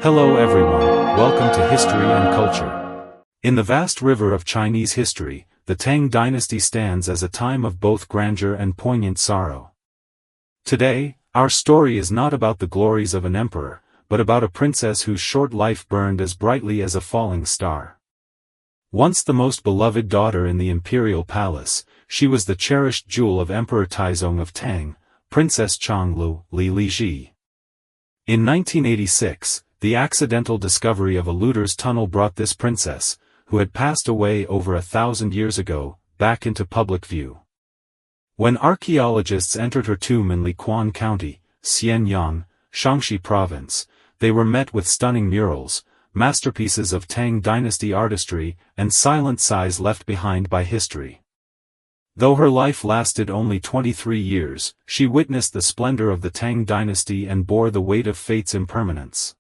Hello everyone, welcome to History and Culture. In the vast river of Chinese history, the Tang dynasty stands as a time of both grandeur and poignant sorrow. Today, our story is not about the glories of an emperor, but about a princess whose short life burned as brightly as a falling star. Once the most beloved daughter in the imperial palace, she was the cherished jewel of Emperor Taizong of Tang, Princess Qianlong Li. In 1986, the accidental discovery of a looter's tunnel brought this princess, who had passed away over 1,000 years ago, back into public view. When archaeologists entered her tomb in Quan County, Qianlong, Shaanxi province, they were met with stunning murals, masterpieces of Tang dynasty artistry, and silent sighs left behind by history. Though her life lasted only 23 years, she witnessed the splendor of the Tang dynasty and bore the weight of fate's impermanence.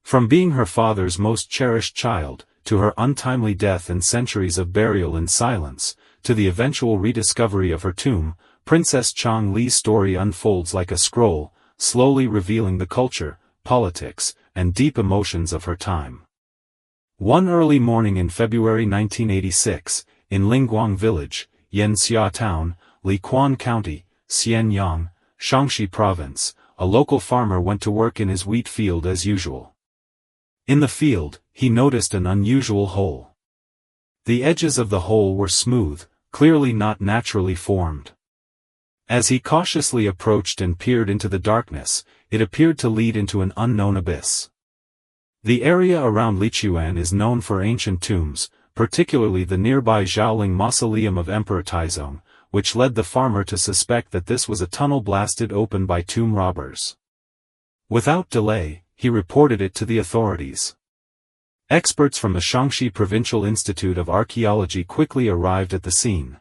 From being her father's most cherished child, to her untimely death and centuries of burial in silence, to the eventual rediscovery of her tomb, Princess Qianlong's story unfolds like a scroll, slowly revealing the culture, politics, and deep emotions of her time. One early morning in February 1986, in Linguang Village, Yanxia Town, Quan County, Qianlong, Shaanxi province, a local farmer went to work in his wheat field as usual. In the field, he noticed an unusual hole. The edges of the hole were smooth, clearly not naturally formed. As he cautiously approached and peered into the darkness, it appeared to lead into an unknown abyss. The area around Lichuan is known for ancient tombs, particularly the nearby Zhaoling mausoleum of Emperor Taizong, which led the farmer to suspect that this was a tunnel blasted open by tomb robbers. Without delay, he reported it to the authorities. Experts from the Shaanxi Provincial Institute of Archaeology quickly arrived at the scene.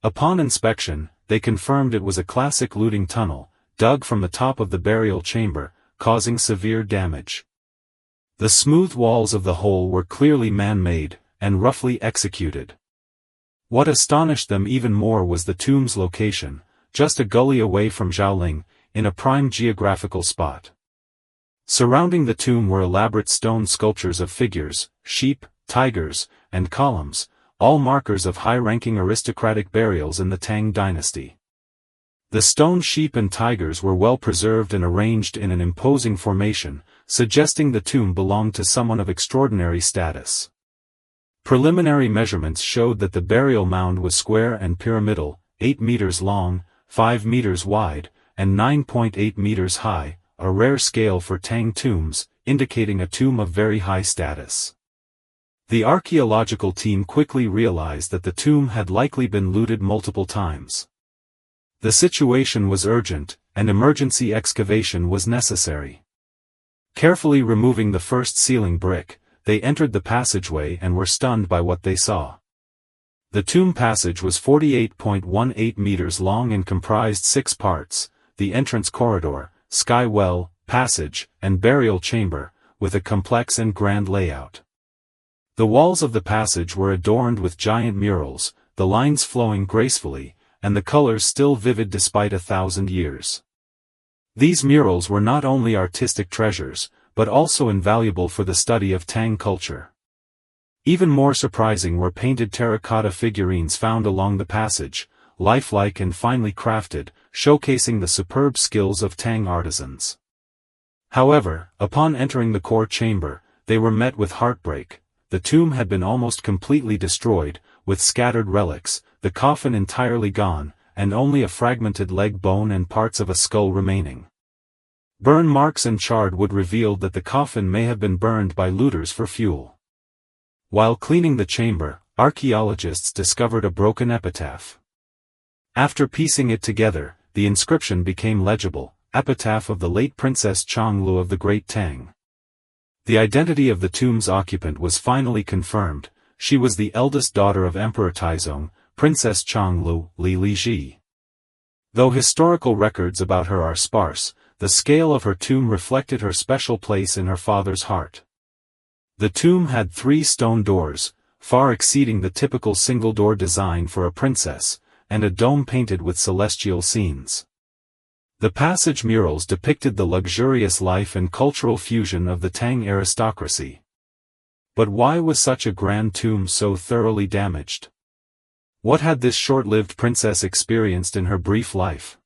Upon inspection, they confirmed it was a classic looting tunnel, dug from the top of the burial chamber, causing severe damage. The smooth walls of the hole were clearly man-made, and roughly executed. What astonished them even more was the tomb's location, just a gully away from Zhaoling, in a prime geographical spot. Surrounding the tomb were elaborate stone sculptures of figures, sheep, tigers, and columns, all markers of high-ranking aristocratic burials in the Tang dynasty. The stone sheep and tigers were well preserved and arranged in an imposing formation, suggesting the tomb belonged to someone of extraordinary status. Preliminary measurements showed that the burial mound was square and pyramidal, 8 meters long, 5 meters wide, and 9.8 meters high, a rare scale for Tang tombs, indicating a tomb of very high status. The archaeological team quickly realized that the tomb had likely been looted multiple times. The situation was urgent, and emergency excavation was necessary. Carefully removing the first ceiling brick, they entered the passageway and were stunned by what they saw. The tomb passage was 48.18 meters long and comprised 6 parts: the entrance corridor, sky well, passage, and burial chamber, with a complex and grand layout. The walls of the passage were adorned with giant murals, the lines flowing gracefully, and the colors still vivid despite 1,000 years. These murals were not only artistic treasures, but also invaluable for the study of Tang culture. Even more surprising were painted terracotta figurines found along the passage, lifelike and finely crafted, showcasing the superb skills of Tang artisans. However, upon entering the core chamber, they were met with heartbreak. The tomb had been almost completely destroyed, with scattered relics, the coffin entirely gone, and only a fragmented leg bone and parts of a skull remaining. Burn marks and charred wood revealed that the coffin may have been burned by looters for fuel. While cleaning the chamber, archaeologists discovered a broken epitaph. After piecing it together, the inscription became legible: Epitaph of the late Princess Qianlong of the Great Tang. The identity of the tomb's occupant was finally confirmed. She was the eldest daughter of Emperor Taizong, Princess Qianlong Li. Though historical records about her are sparse, the scale of her tomb reflected her special place in her father's heart. The tomb had 3 stone doors, far exceeding the typical single-door design for a princess, and a dome painted with celestial scenes. The passage murals depicted the luxurious life and cultural fusion of the Tang aristocracy. But why was such a grand tomb so thoroughly damaged? What had this short-lived princess experienced in her brief life?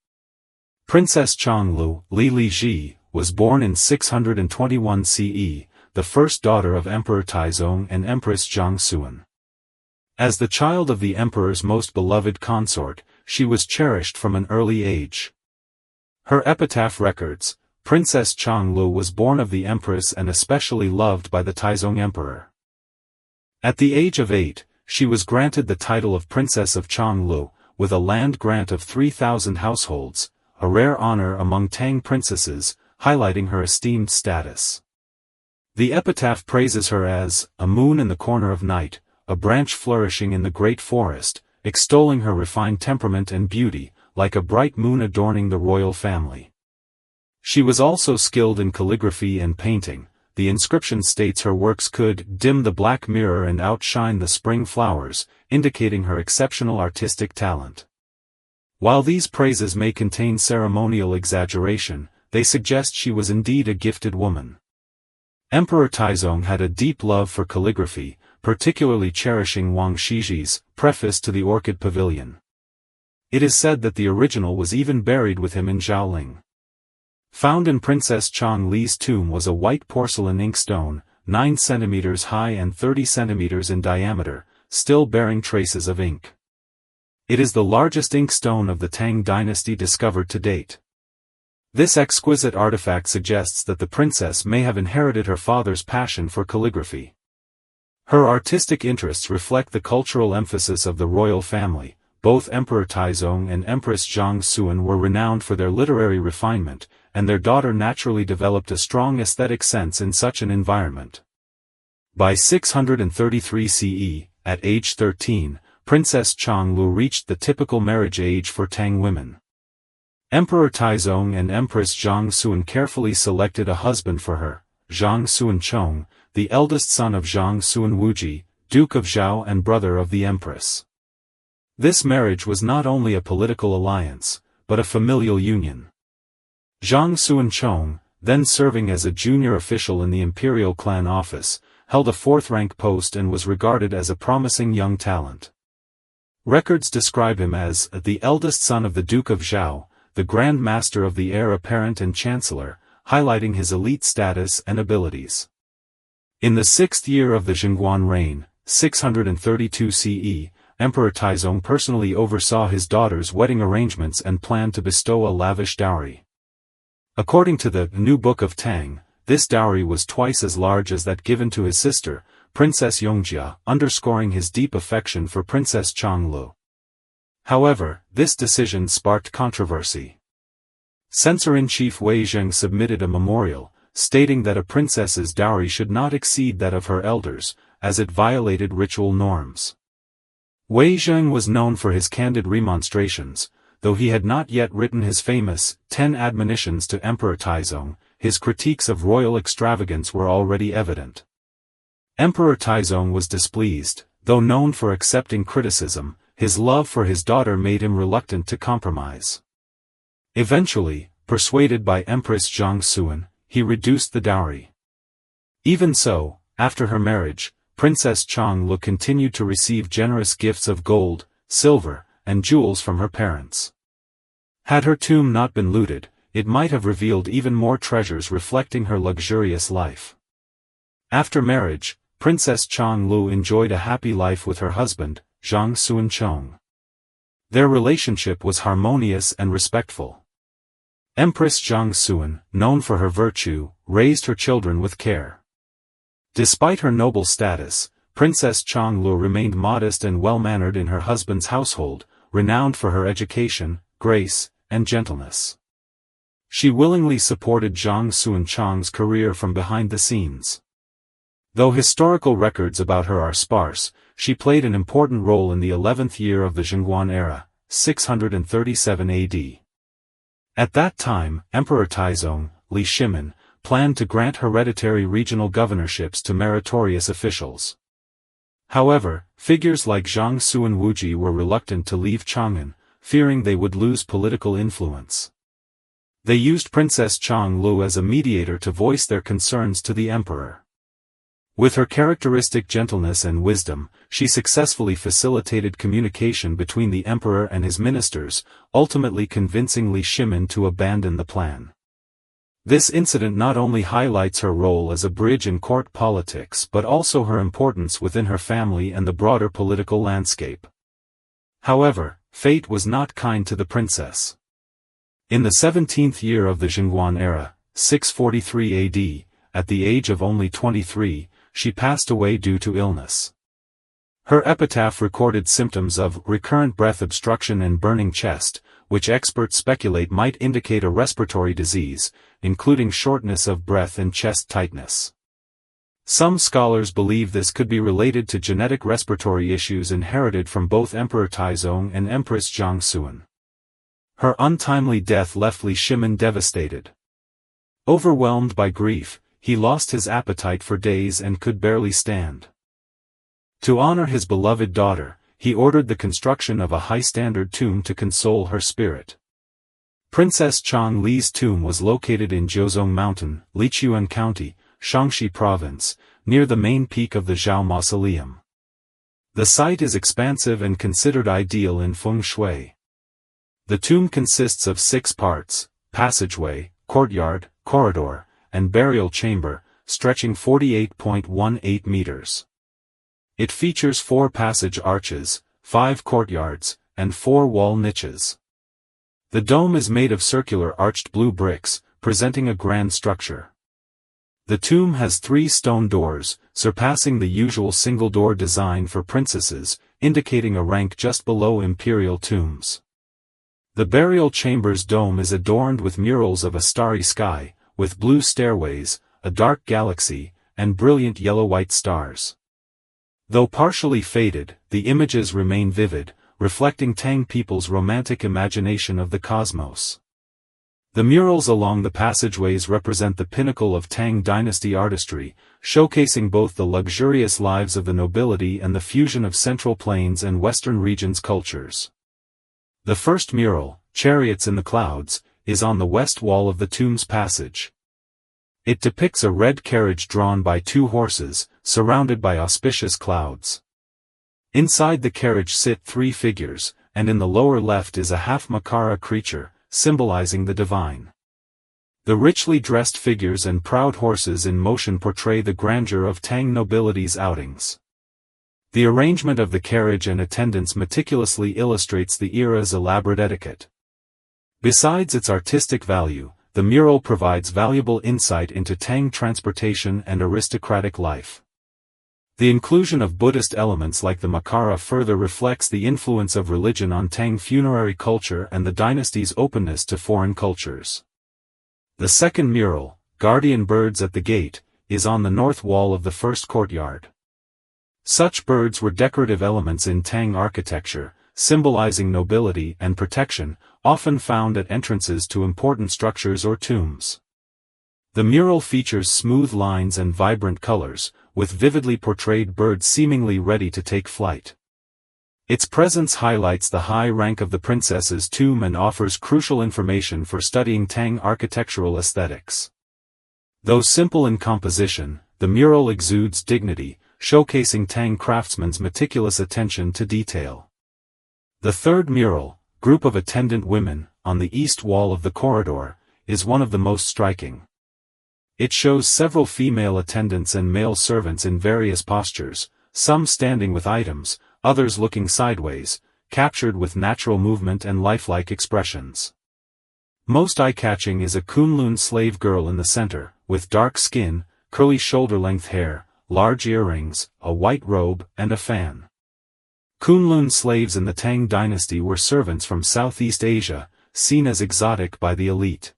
Princess Qianlong, Li Liji, was born in 621 CE, the first daughter of Emperor Taizong and Empress Zhang. As the child of the emperor's most beloved consort, she was cherished from an early age. Her epitaph records, Princess Qianlong was born of the Empress and especially loved by the Taizong Emperor. At the age of 8, she was granted the title of Princess of Qianlong, with a land grant of 3,000 households, a rare honor among Tang princesses, highlighting her esteemed status. The epitaph praises her as a moon in the corner of night, a branch flourishing in the great forest, extolling her refined temperament and beauty, like a bright moon adorning the royal family. She was also skilled in calligraphy and painting. The inscription states her works could dim the black mirror and outshine the spring flowers, indicating her exceptional artistic talent. While these praises may contain ceremonial exaggeration, they suggest she was indeed a gifted woman. Emperor Taizong had a deep love for calligraphy, particularly cherishing Wang Shiji's preface to the Orchid Pavilion. It is said that the original was even buried with him in Zhaoling. Found in Princess Qianlong's tomb was a white porcelain inkstone, 9 cm high and 30 cm in diameter, still bearing traces of ink. It is the largest inkstone of the Tang Dynasty discovered to date. This exquisite artifact suggests that the princess may have inherited her father's passion for calligraphy. Her artistic interests reflect the cultural emphasis of the royal family. Both Emperor Taizong and Empress Zhang were renowned for their literary refinement, and their daughter naturally developed a strong aesthetic sense in such an environment. By 633 CE, at age 13, Princess Qianlong reached the typical marriage age for Tang women. Emperor Taizong and Empress Zhang carefully selected a husband for her, Zhang Xuanchong, the eldest son of Zhang Xuanwuji, Duke of Zhao and brother of the Empress. This marriage was not only a political alliance, but a familial union. Zhang Xuanchong, then serving as a junior official in the Imperial clan office, held a fourth-rank post and was regarded as a promising young talent. Records describe him as the eldest son of the Duke of Zhao, the Grand Master of the Heir Apparent and Chancellor, highlighting his elite status and abilities. In the 6th year of the Zhenguan reign, 632 CE, Emperor Taizong personally oversaw his daughter's wedding arrangements and planned to bestow a lavish dowry. According to the New Book of Tang, this dowry was twice as large as that given to his sister, Princess Yongle, underscoring his deep affection for Princess Qianlong. However, this decision sparked controversy. Censor-in-Chief Wei Zheng submitted a memorial, stating that a princess's dowry should not exceed that of her elders, as it violated ritual norms. Wei Zheng was known for his candid remonstrations, though he had not yet written his famous 10 admonitions to Emperor Taizong. His critiques of royal extravagance were already evident. Emperor Taizong was displeased, though known for accepting criticism. His love for his daughter made him reluctant to compromise. Eventually, persuaded by Empress Zhang, he reduced the dowry. Even so, after her marriage, Princess Qianlong continued to receive generous gifts of gold, silver, and jewels from her parents. Had her tomb not been looted, it might have revealed even more treasures reflecting her luxurious life. After marriage, Princess Qianlong enjoyed a happy life with her husband, Zhang Xuanchong. Their relationship was harmonious and respectful. Empress Zhang, known for her virtue, raised her children with care. Despite her noble status, Princess Qianlong remained modest and well-mannered in her husband's household, renowned for her education, grace, and gentleness. She willingly supported Zhang Xuanchong's career from behind the scenes. Though historical records about her are sparse, she played an important role in the 11th year of the Zhenguan era, 637 AD. At that time, Emperor Taizong, Li Shimin, planned to grant hereditary regional governorships to meritorious officials. However, figures like Zhang Xuanwuji were reluctant to leave Chang'an, fearing they would lose political influence. They used Princess Qianlong as a mediator to voice their concerns to the emperor. With her characteristic gentleness and wisdom, she successfully facilitated communication between the emperor and his ministers, ultimately convincing Li Shimin to abandon the plan. This incident not only highlights her role as a bridge in court politics but also her importance within her family and the broader political landscape. However, fate was not kind to the princess. In the 17th year of the Zhengguan era, 643 AD, at the age of only 23, she passed away due to illness. Her epitaph recorded symptoms of recurrent breath obstruction and burning chest, which experts speculate might indicate a respiratory disease, including shortness of breath and chest tightness. Some scholars believe this could be related to genetic respiratory issues inherited from both Emperor Taizong and Empress Jiangxuan. Her untimely death left Li Shimin devastated. Overwhelmed by grief, he lost his appetite for days and could barely stand. To honor his beloved daughter, he ordered the construction of a high-standard tomb to console her spirit. Princess Qianlong's tomb was located in Jiuzhong Mountain, Lichuan County, Shaanxi Province, near the main peak of the Zhao Mausoleum. The site is expansive and considered ideal in feng shui. The tomb consists of 6 parts: passageway, courtyard, corridor, and burial chamber, stretching 48.18 meters. It features 4 passage arches, 5 courtyards, and 4 wall niches. The dome is made of circular arched blue bricks, presenting a grand structure. The tomb has 3 stone doors, surpassing the usual single-door design for princesses, indicating a rank just below imperial tombs. The burial chamber's dome is adorned with murals of a starry sky, with blue stairways, a dark galaxy, and brilliant yellow-white stars. Though partially faded, the images remain vivid, reflecting Tang people's romantic imagination of the cosmos. The murals along the passageways represent the pinnacle of Tang Dynasty artistry, showcasing both the luxurious lives of the nobility and the fusion of Central Plains and Western regions' cultures. The first mural, Chariots in the Clouds, is on the west wall of the tomb's passage. It depicts a red carriage drawn by 2 horses, surrounded by auspicious clouds. Inside the carriage sit 3 figures, and in the lower left is a half-Makara creature, symbolizing the divine. The richly dressed figures and proud horses in motion portray the grandeur of Tang nobility's outings. The arrangement of the carriage and attendants meticulously illustrates the era's elaborate etiquette. Besides its artistic value, the mural provides valuable insight into Tang transportation and aristocratic life. The inclusion of Buddhist elements like the Makara further reflects the influence of religion on Tang funerary culture and the dynasty's openness to foreign cultures. The second mural, Guardian Birds at the Gate, is on the north wall of the first courtyard. Such birds were decorative elements in Tang architecture, symbolizing nobility and protection, often found at entrances to important structures or tombs. The mural features smooth lines and vibrant colors, with vividly portrayed birds seemingly ready to take flight. Its presence highlights the high rank of the princess's tomb and offers crucial information for studying Tang architectural aesthetics. Though simple in composition, the mural exudes dignity, showcasing Tang craftsmen's meticulous attention to detail. The third mural, Group of Attendant Women, on the east wall of the corridor, is one of the most striking. It shows several female attendants and male servants in various postures, some standing with items, others looking sideways, captured with natural movement and lifelike expressions. Most eye-catching is a Kunlun slave girl in the center, with dark skin, curly shoulder-length hair, large earrings, a white robe, and a fan. Kunlun slaves in the Tang dynasty were servants from Southeast Asia, seen as exotic by the elite.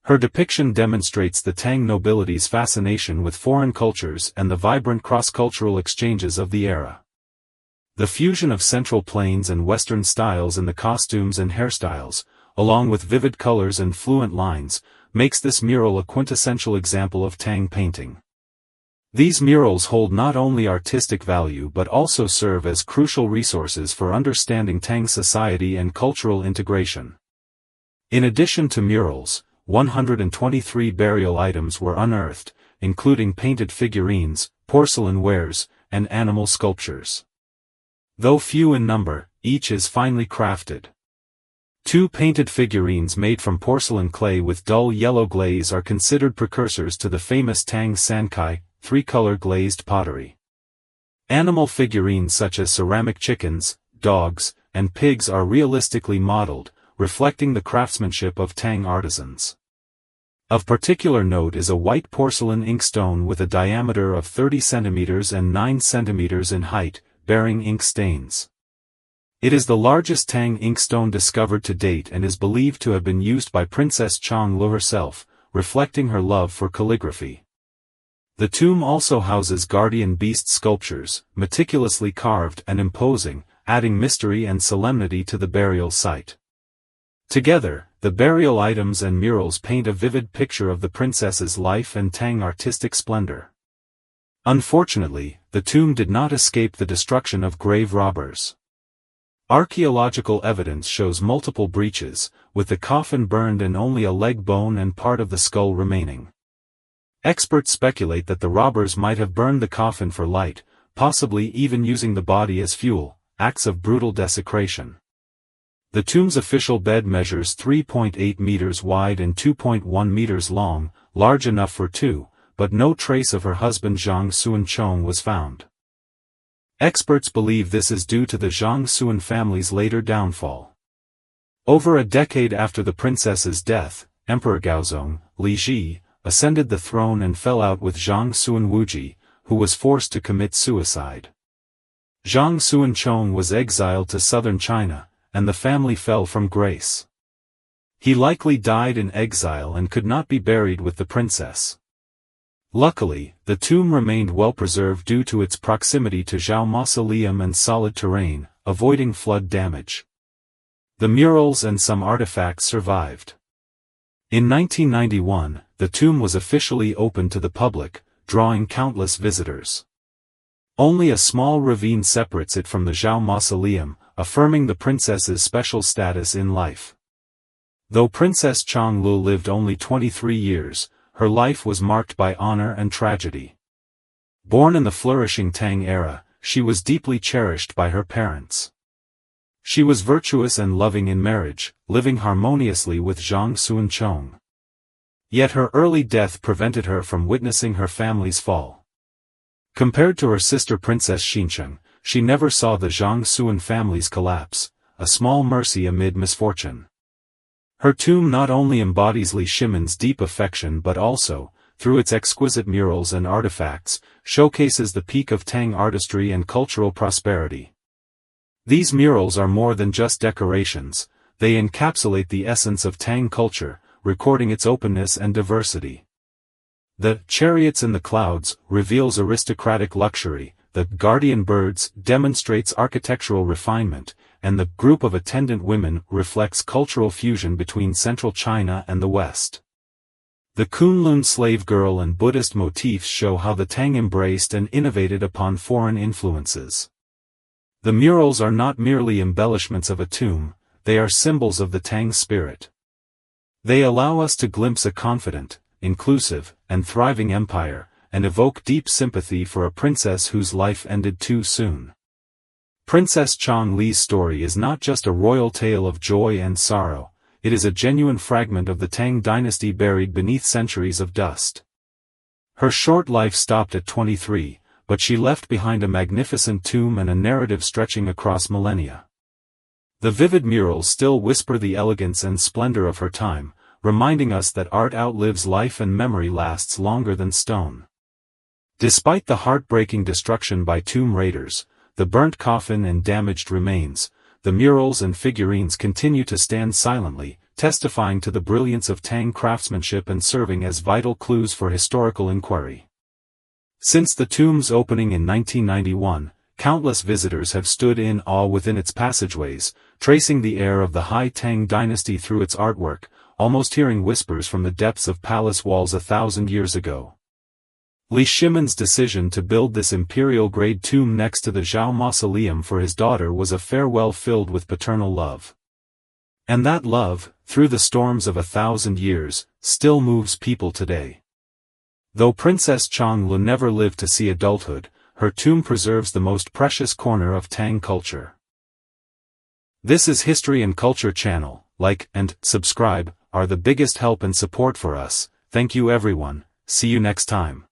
Her depiction demonstrates the Tang nobility's fascination with foreign cultures and the vibrant cross-cultural exchanges of the era. The fusion of Central Plains and Western styles in the costumes and hairstyles, along with vivid colors and fluent lines, makes this mural a quintessential example of Tang painting. These murals hold not only artistic value but also serve as crucial resources for understanding Tang society and cultural integration. In addition to murals, 123 burial items were unearthed, including painted figurines, porcelain wares, and animal sculptures. Though few in number, each is finely crafted. 2 painted figurines made from porcelain clay with dull yellow glaze are considered precursors to the famous Tang Sankai, 3-color glazed pottery. Animal figurines such as ceramic chickens, dogs, and pigs are realistically modeled, reflecting the craftsmanship of Tang artisans. Of particular note is a white porcelain inkstone with a diameter of 30 cm and 9 cm in height, bearing ink stains. It is the largest Tang inkstone discovered to date and is believed to have been used by Princess Qianlong herself, reflecting her love for calligraphy. The tomb also houses guardian beast sculptures, meticulously carved and imposing, adding mystery and solemnity to the burial site. Together, the burial items and murals paint a vivid picture of the princess's life and Tang artistic splendor. Unfortunately, the tomb did not escape the destruction of grave robbers. Archaeological evidence shows multiple breaches, with the coffin burned and only a leg bone and part of the skull remaining. Experts speculate that the robbers might have burned the coffin for light, possibly even using the body as fuel, acts of brutal desecration. The tomb's official bed measures 3.8 meters wide and 2.1 meters long, large enough for 2, but no trace of her husband Zhang Xuanchong was found. Experts believe this is due to the Zhang Xuan family's later downfall. Over a decade after the princess's death, Emperor Gaozong, Li Ji, ascended the throne and fell out with Zhang Xuan Wuji, who was forced to commit suicide. Zhang Xuanchong was exiled to southern China, and the family fell from grace. He likely died in exile and could not be buried with the princess. Luckily, the tomb remained well preserved due to its proximity to Zhao Mausoleum and solid terrain, avoiding flood damage. The murals and some artifacts survived. In 1991, the tomb was officially opened to the public, drawing countless visitors. Only a small ravine separates it from the Zhao Mausoleum, affirming the princess's special status in life. Though Princess Qianlong lived only 23 years, her life was marked by honor and tragedy. Born in the flourishing Tang era, she was deeply cherished by her parents. She was virtuous and loving in marriage, living harmoniously with Zhang Xuanchong. Yet her early death prevented her from witnessing her family's fall. Compared to her sister Princess Xincheng, she never saw the Zhang Xuan family's collapse, a small mercy amid misfortune. Her tomb not only embodies Li Shimin's deep affection but also, through its exquisite murals and artifacts, showcases the peak of Tang artistry and cultural prosperity. These murals are more than just decorations, they encapsulate the essence of Tang culture, recording its openness and diversity. The Chariots in the Clouds reveals aristocratic luxury, the Guardian Birds demonstrates architectural refinement, and the Group of Attendant Women reflects cultural fusion between central China and the West. The Kunlun slave girl and Buddhist motifs show how the Tang embraced and innovated upon foreign influences. The murals are not merely embellishments of a tomb, they are symbols of the Tang spirit. They allow us to glimpse a confident, inclusive, and thriving empire, and evoke deep sympathy for a princess whose life ended too soon. Princess Qianlong's story is not just a royal tale of joy and sorrow, it is a genuine fragment of the Tang dynasty buried beneath centuries of dust. Her short life stopped at 23, but she left behind a magnificent tomb and a narrative stretching across millennia. The vivid murals still whisper the elegance and splendor of her time, reminding us that art outlives life and memory lasts longer than stone. Despite the heartbreaking destruction by tomb raiders, the burnt coffin and damaged remains, the murals and figurines continue to stand silently, testifying to the brilliance of Tang craftsmanship and serving as vital clues for historical inquiry. Since the tomb's opening in 1991, countless visitors have stood in awe within its passageways, tracing the air of the High Tang dynasty through its artwork, almost hearing whispers from the depths of palace walls 1,000 years ago. Li Shimin's decision to build this imperial-grade tomb next to the Zhao Mausoleum for his daughter was a farewell filled with paternal love. And that love, through the storms of 1,000 years, still moves people today. Though Princess Qianlong never lived to see adulthood, her tomb preserves the most precious corner of Tang culture. This is History and Culture channel. Like and subscribe are the biggest help and support for us. Thank you everyone. See you next time.